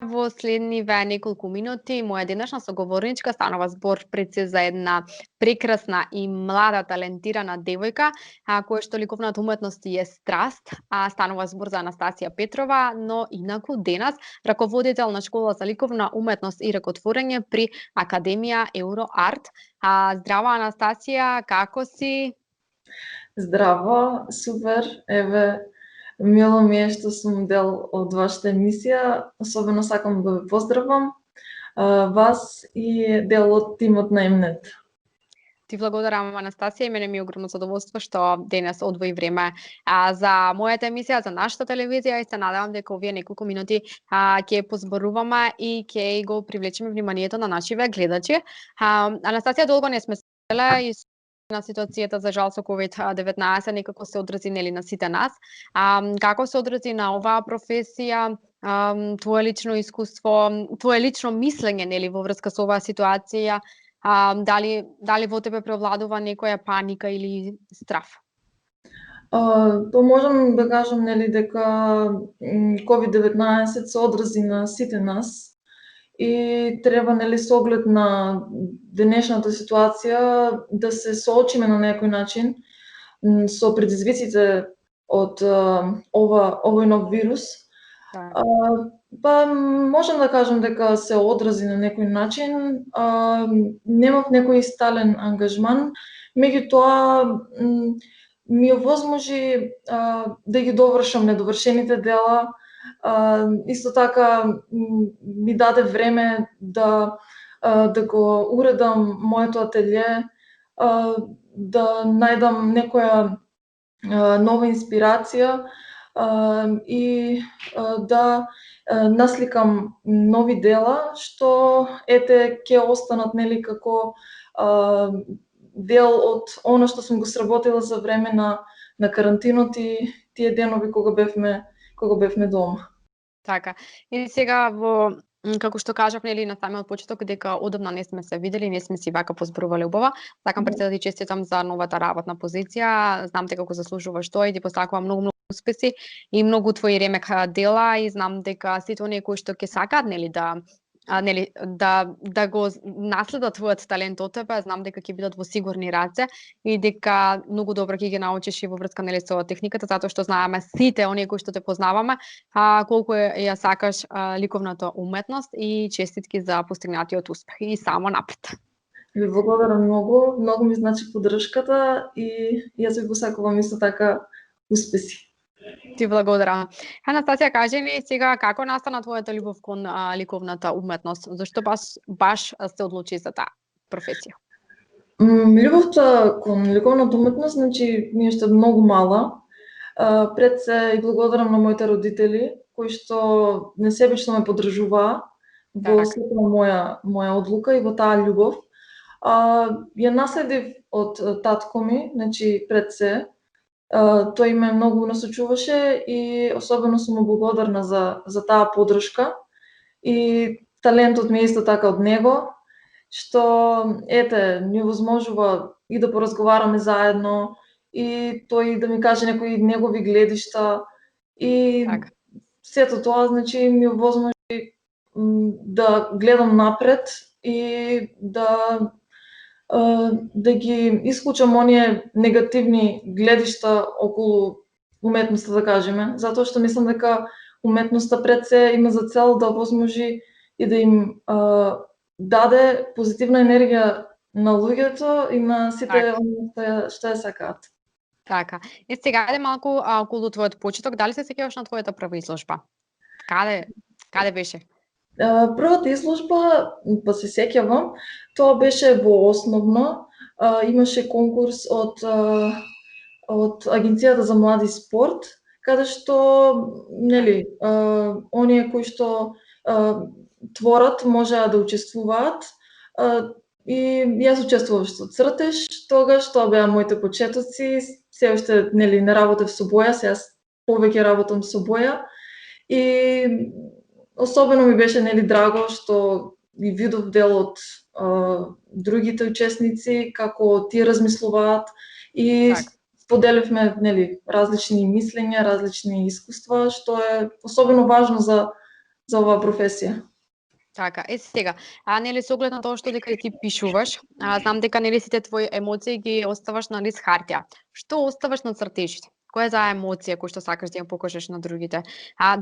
во следниве неколку минути моја денешна соговорничка станува збор пред се за една прекрасна и млада талентирана девојка, која што ликовната уметност е страст, станува збор за Анастасија Петрова, но инаку денес раководител на школа за ликовна уметност и ракотворење при Академија Евроарт. Здраво Анастасија, како си? Здраво, супер, еве, мило ми е што сум дел од вашата емисија, особено сакам да ве поздравам, вас и дел од тимот на Mnet. Ти благодарам, Анастасија, и мене ми е огромно задоволство што денес одвои време за мојата емисија, за нашата телевизија и се надевам дека овие неколку минути ќе позборуваме и ќе го привлечеме вниманието на нашиве гледачи. Анастасија, долго не сме селе и на ситуацијата за жал со COVID-19 некако се одрази нели на сите нас. Како се одрази на оваа професија, твое лично искуство, твое лично мислење нели во врска со оваа ситуација? Дали во тебе преовладува некоја паника или страф? Па можам да кажам нели дека COVID-19 се одрази на сите нас и треба нели со оглед на денешната ситуација да се соочиме на некој начин со предизвиците од овој нов вирус. Па можам да кажам дека се одрази на некој начин. Немав некој стален ангажман, меѓутоа ми овозможи да ги довршам недовршените дела. Исто така ми даде време да го уредам моето ателје, да најдам некоја нова инспирација и да насликам нови дела што ете ќе останат нели како дел од она што сум го сработила за време на карантинот и тие денови кога бевме дома. Така. И сега како што кажав нели на самиот почеток дека одамна не сме се видели, не сме си вака позборувале убава. Сакам пред се да ти честитам за новата работна позиција. Знам дека го заслужуваш тоа и ти посакувам многу успеси и многу твои ремек дела и знам дека сите оние кои што ќе сакаат нели да го наследат твојот талент од тебе, знам дека ќе бидат во сигурни раце и дека многу добро ќе ги научиш и во врска нели со техниката, затоа што знаеме сите оние кои што те познаваме, колку ја сакаш ликовната уметност и честитки за постигнатиот успех и само напред. Ви благодарам многу, многу ми значи поддршката и јас ви посакувам исто така успеси. Ти благодарам. Анастасија, кажи ни сега како настана твојата љубов кон ликовната уметност? Зашто баш се одлучи за таа професија? Љубовта кон ликовната уметност, значи, ми е многу мала. Пред се и благодарам на моите родители, кои што несебично ме поддржуваа во секоја моја одлука и во таа љубов. Ја наследив од татко ми, значи пред се. Тој ме многу насочуваше и особено сум му благодарна за таа поддршка и талентот ми е исто така од него, што ете ни овозможува и да поразговараме заедно и тој да ми каже некои негови гледишта и сето тоа значи ми овозможи да гледам напред и да ги исклучам оние негативни гледишта околу уметноста, да кажеме, затоа што мислам дека уметноста пред се има за цел да овозможи и да им даде позитивна енергија на луѓето и на сите оние што ја сакаат. Така. И сега ајде малку околу твојот почеток, дали се сеќаваш на твојата прва изложба? Каде беше? Првата изложба, па се сеќавам, тоа беше во основно, имаше конкурс од Агенцијата за млади и спорт, каде што нели оние кои што творат можеа да учествуваат и јас учествував со цртеж, тогаш тоа беа моите почетоци, се уште нели не работев со боја, сега повеќе работам со боја и особено ми беше нели драго што ги видов дел од другите учесници како тие размислуваат и споделивме нели различни мислења, различни искуства, што е особено важно за оваа професија. Така, сега, нели со оглед на тоа што дека и ти пишуваш, знам дека нели сите твои емоции ги оставаш на лист хартија. Што оставаш на цртежите? Која е за емоција кој што сакаш да ја покажеш на другите?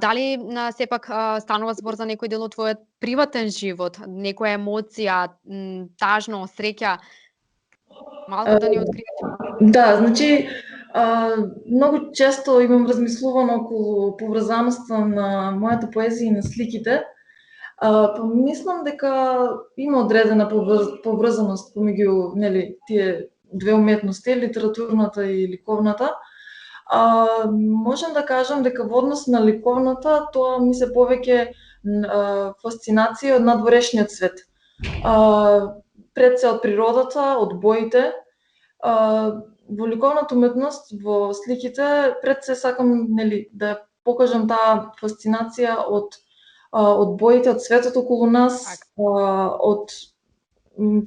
Дали сепак станува збор за некој дел од твојот приватен живот, некоја емоција, тажно, среќа? Малку да ни откриеш. Да, значи многу често имам размислувано околу поврзаноста на мојата поезија и на сликите. Па мислам дека има одредена поврзаност помеѓу нели тие две уметности, литературната и ликовната. Можам да кажам дека во однос на ликовната тоа ми се повеќе фасцинација од надворешниот свет. Пред се од природата, од боите. Во ликовната уметност, во сликите, пред се сакам нели да покажам таа фасцинација од боите, од светот околу нас, од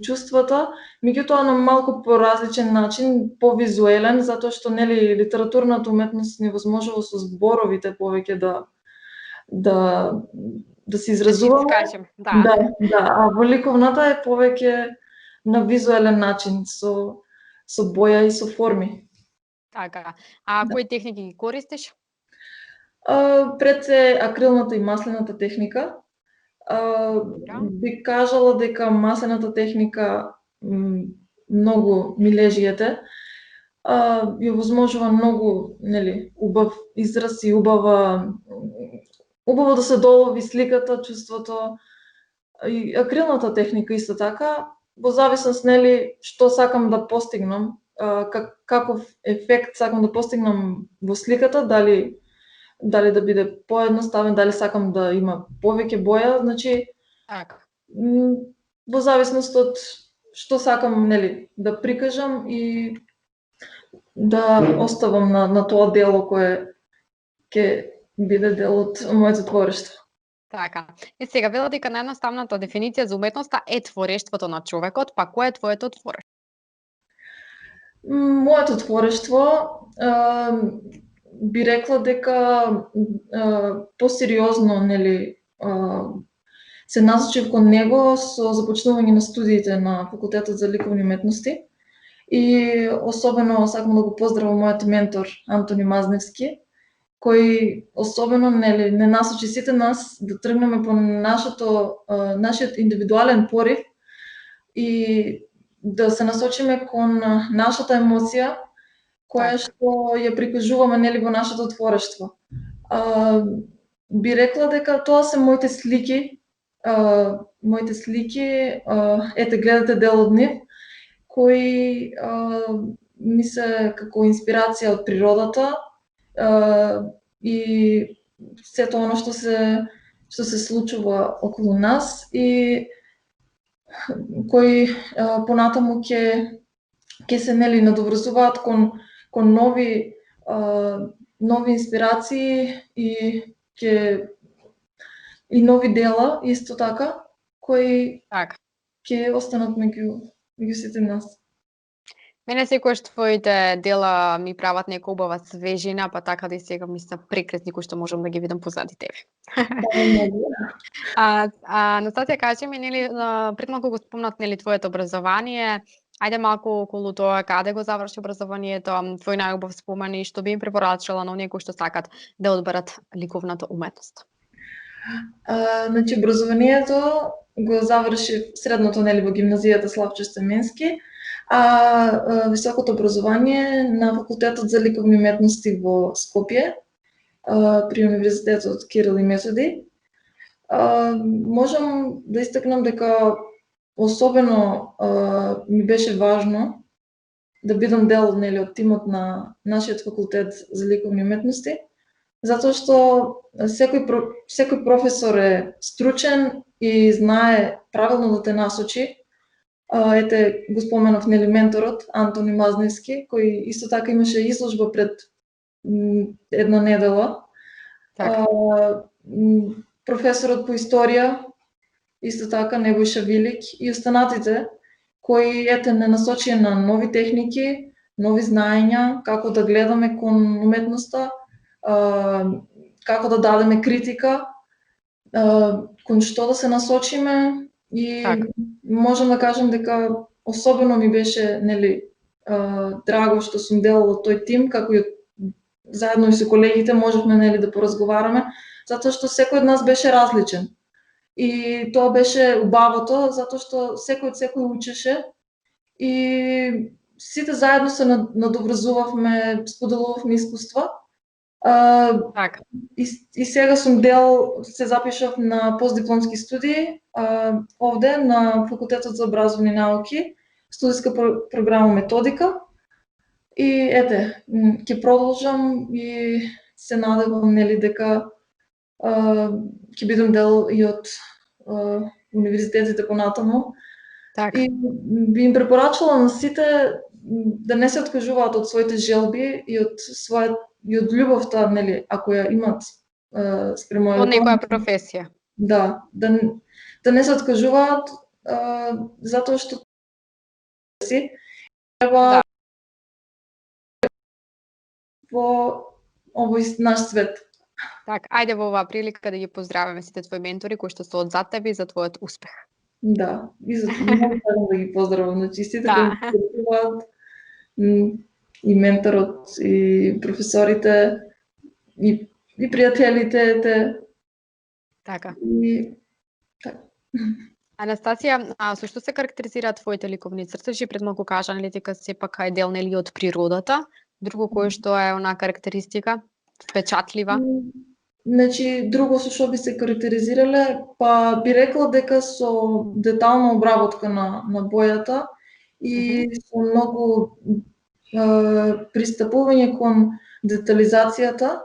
чувствата, меѓутоа на малку поразличен начин, повизуелен, затоа што нели литературната уметност ни возможува со зборовите повеќе да се изразуваме. Да, а во ликовната е повеќе на визуелен начин, со боја и со форми. Така. Кои техники ги користиш? Пред се акрилната и маслената техника. Би кажала дека маслената техника многу ми лежиете. Ја возможува многу, нели, убав израз и убаво да се долови сликата, чувството. И акрилната техника исто така, во зависност нели што сакам да постигнам, каков ефект сакам да постигнам во сликата, дали да биде поедноставен, дали сакам да има повеќе боја, значи во зависност од што сакам нели да прикажам и да оставам на тоа дело кое ќе биде дел од моето творештво. Така. Сега вела дека наједноставната дефиниција за уметноста е творештвото на човекот, па кој е твоето творештво? Моето творештво би рекла дека посериозно нели се насочив кон него со започнување на студиите на факултетот за ликовни уметности и особено сакам да го поздравам мојот ментор Антони Мазневски, кој особено нели не насочи сите нас да тргнеме по нашиот индивидуален порив и да се насочиме кон нашата емоција која што ја прикажуваме нели во нашето творештво. Би рекла дека тоа се моите слики. Ете гледате дел од нив, кои ми се како инспирација од природата и сето оно што се случува околу нас и кои понатаму ќе се нели надоврзуваат кон нови инспирации и нови дела исто така кои ќе останат меѓу сите нас. Мене секогаш твоите дела ми прават нека убава свежина, па така да и сега ми се прекрасни кои што можам да ги видам позади тебе. Настасија, кажи ми, нели, пред малку го спомнат, нели, твоето образование. Ајде малку околу тоа каде го заврши образованието, твој најубав спомен и што би им препорачала на оние кои што сакат да одберат ликовната уметност. Значи образованието го заврши средното нели во гимназијата Славчо Стаменски, а високото образование на факултетот за ликовни уметности во Скопје при универзитетот Кирил и Методи. Можам да истакнам дека особено ми беше важно да бидам дел нели од тимот на нашиот факултет за ликовни уметности, затоа што секој професор е стручен и знае правилно да те насочи. Ете го споменав нели менторот Антони Мазневски, кој исто така имаше изложба пред една недела. Професорот по историја исто така Небојша Вилик и останатите кои ете не насочија на нови техники, нови знаења, како да гледаме кон уметноста, како да дадеме критика, кон што да се насочиме и Така. можам да кажам дека особено ми беше, нели, драго што сум дел од тој тим, како и заедно и со колегите можевме, нели, да поразговараме, затоа што секој од нас беше различен. И тоа беше убавото, затоа што секој од секој учеше и сите заедно се надобразувавме, споделувавме искуства. Така. И сега сум дел, се запишав на постдипломски студии овде на Факултетот за образовни науки, студиска програма методика. И ете, ќе продолжам и се надевам, нели, дека ќе бидам дел и од универзитетите понатаму. Така. И би им препорачала на сите да не се откажуваат од своите желби и од љубовта, нели, ако ја имат спрема Од некоја професија. Да не се откажуваат затоа што си треба Да. во овој наш свет. Така, ајде во оваа прилика да ги поздравиме сите твои ментори кои што се зад тебе и за твојот успех. Да, и за многу сакам да ги поздравам, значи сите кои Да. ме поздравуваат, и менторот, и професорите, и пријателите, Така. и така. Анастасија, со што се карактеризираат твоите ликовни цртежи? Пред малку кажа, нели, дека сепак е дел, нели, од природата. Друго кое што е она карактеристика впечатлива? Значи, друго со што би се карактеризирале, па би рекла дека со детална обработка на бојата и со многу пристапување кон детализацијата.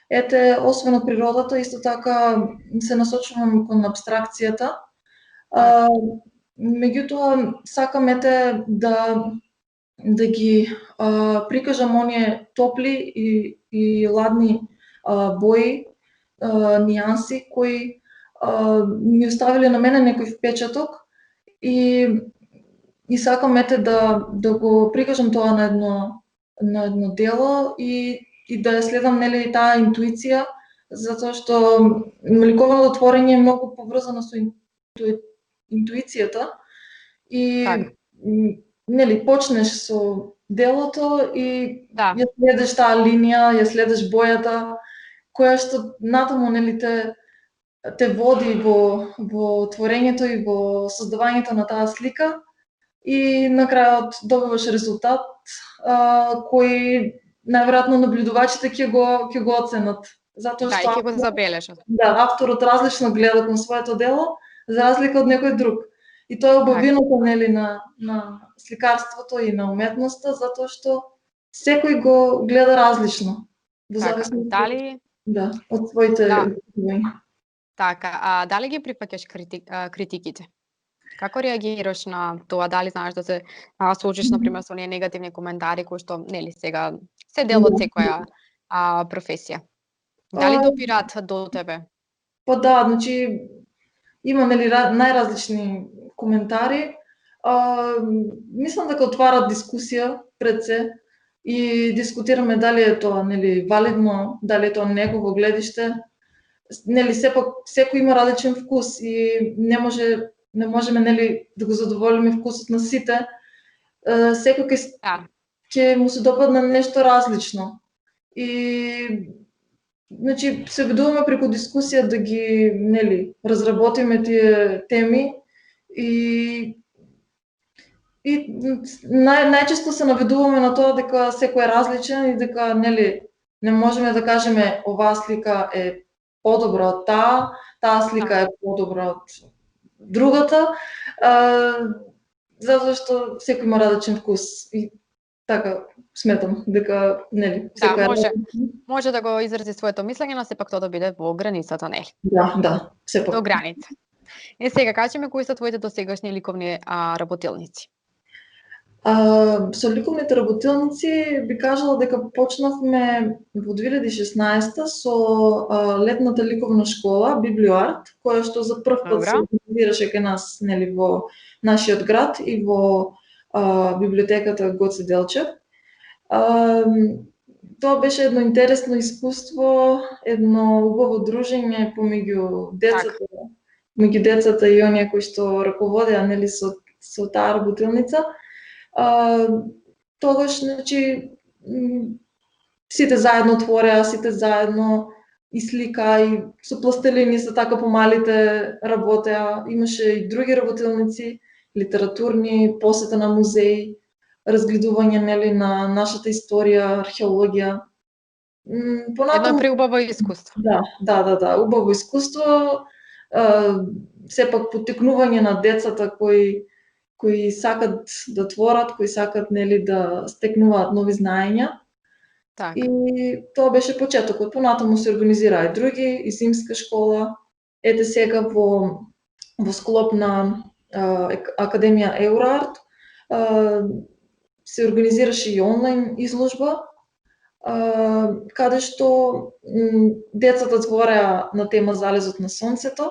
Ете, освен од природата, исто така се насочувам кон абстракцијата. Меѓутоа, сакам да ги прикажам оние топли и ладни бои, нијанси кои ми оставиле на мене некој впечаток и сакам да го прикажам тоа на едно дело и да ја следам, нели, таа интуиција, затоа што ликовното творење е многу поврзано со интуицијата и нели, почнеш со делото и ја следеш таа линија, ја следеш бојата, која што натаму, нели, те води во творењето и во создавањето на таа слика и на крајот добиваш резултат кој најверојатно наблюдувачите ќе го оценат, затоа што ќе го забележат. Да, авторот различно гледа кон своето дело за разлика од некој друг. И тоа е убавиното, нели, на сликарството и на уметноста, затоа што секој го гледа различно. Дали од своите впечатлувања. Така, дали ги прифаќаш критиките? Како реагираш на тоа? Дали знаеш да се соочиш, например, со оние негативни коментари кои што, нели, сега се дел од секоја професија? Дали допираат до тебе? Па да, значи има, нели, најразлични коментари. Мислам дека отварат дискусија пред се и дискутираме дали е тоа, нели, валидно, дали е тоа негово гледиште. Нели, сепак секој има различен вкус и не можеме, нели, да го задоволиме вкусот на сите. Секој ќе му се допадне нешто различно. И значи се обидуваме преку дискусија да ги, нели, разработиме тие теми и најчесто се наведуваме на тоа дека секој е различен и дека, нели, не можеме да кажеме оваа слика е подобра од таа слика е подобра од другата, затоа што секој има различен вкус и така сметам дека, нели, секој може да го изрази своето мислење, но сепак тоа да биде во границата, нели? Да, сепак. До граница. Сега кажи ми кои се твоите досегашни ликовни работилници? Со ликовните работилници би кажала дека почнавме во 2016 со летната ликовна школа Библиоарт, која што за прв пат се организираше кај нас, нели, во нашиот град и во библиотеката Гоце Делчев. тоа беше едно интересно искуство, едно убаво дружење помеѓу Така. децата и оние кои што раководеа нели со таа работилница. Тогаш значи сите заедно твореа, сите заедно и слика и со пластелини се така помалите работеа. Имаше и други работилници, литературни, посета на музеи, разгледување нели на нашата историја, археологија. Едно Понатаму преубаво искуство. да, убаво искуство, сепак поттикнување на децата кои сакат да творат, кои сакат нели да стекнуваат нови знаења. Така. И тоа беше почетокот. Понатаму се организираа и други, и зимска школа. Ете сега во склоп на Академија Еурарт се организираше и онлайн изложба, каде што децата твореа на тема Залезот на сонцето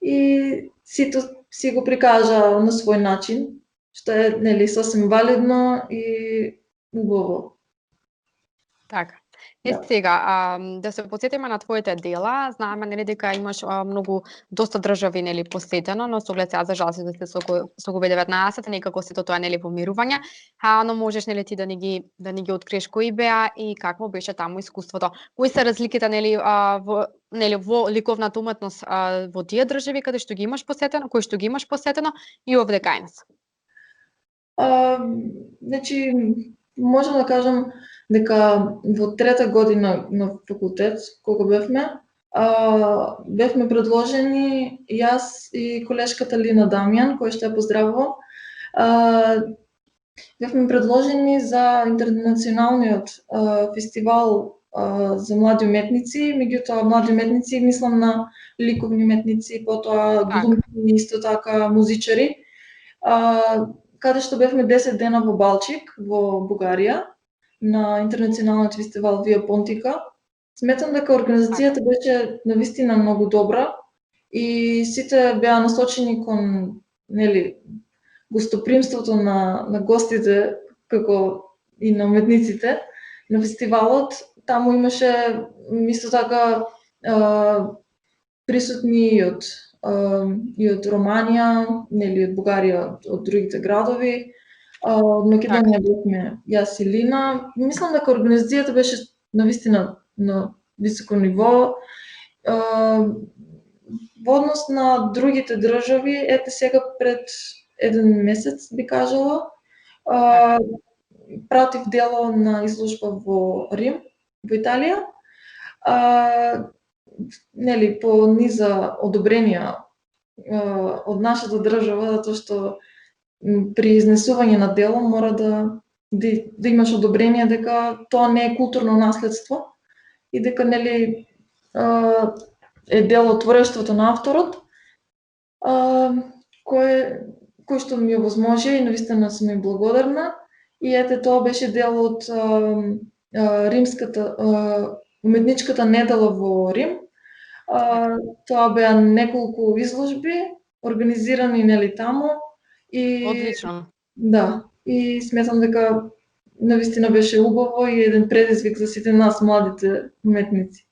и сите си го прикажаа на свој начин, што е нели сосем валидно и убаво. Така. Да. Сега, да се потсетиме на твоите дела, знаеме нели дека имаш многу доста држави нели посетено, но со оглед сега за жал се со COVID-19 некако сето тоа нели во мирување, но можеш нели ти да ни ги откриеш кои беа и какво беше таму искуството. Кои се разликите во ликовната уметност во тие држави каде што ги имаш посетено, кои што ги имаш посетено и овде кај нас? Значи можам да кажам дека во трета година на факултет, кога бевме предложени јас и колешката Лина Дамјан, која што ја поздравувам, бевме предложени за интернационалниот фестивал за млади уметници, меѓутоа млади уметници мислам на ликовни уметници, потоа глумци, исто така музичари, каде што бевме 10 дена во Балчик, во Бугарија, на интернационалниот фестивал Виа Понтика. Сметам дека организацијата беше навистина многу добра и сите беа насочени кон нели гостопримството на гостите, како и на уметниците на фестивалот. Таму имаше исто така присутни и од Романија, нели од Бугарија, од другите градови. Од Македонија бевме јас и Лина. Мислам дека организацијата беше навистина на високо ниво. Во однос на другите држави, ете сега пред еден месец би кажала, пратив дело на изложба во Рим, во Италија. Нели по низа одобренија од нашата држава, затоа што при изнесување на дело мора да имаш одобрение дека тоа не е културно наследство и дека нели е дело творештвото на авторот, кој што ми овозможи и навистина сум им благодарна. И ете тоа беше дел од римската уметничката недела во Рим. Тоа беа неколку изложби организирани нели таму и Одлично. да, и сметам дека навистина беше убаво и еден предизвик за сите нас младите уметници.